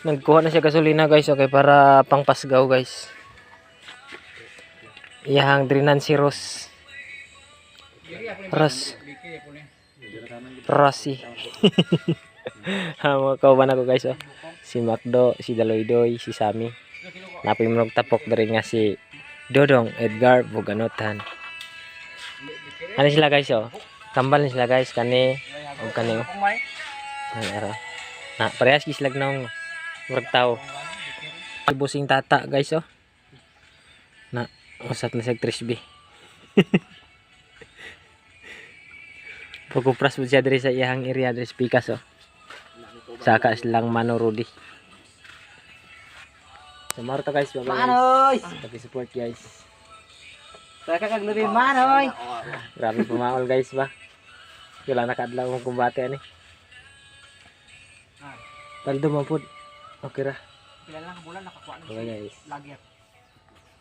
Nagkuha na siya gasolina guys, okay, para pangpasgaw guys. Iyahang drinan si Ross. Rossi. Mga kauban ako guys, oh. Si Macdo, si Daloydoy, si Sammy. Napoy mo tapok dari nga si Dodong, Edgar, Buganotan. Ano sila guys, oh? Tambal sila guys, kani o kani. Na parehas gislag nang tao. Busing tata guys, oh. Na usat na sa Trisby. Pagkupras mo siya diri sa iyang area diri sa Pikas, oh. Saka silang Mano Rudy. Sumaro to guys, bye-bye. Manoy! Pag-support guys. Saka kaglurin Manoy! Grabe pumaol guys ba. Wala nakadlaw mong kumbate ani. Paldo man pud. Okay ra. Pila lang bulan nakakuha Okay guys. lagi.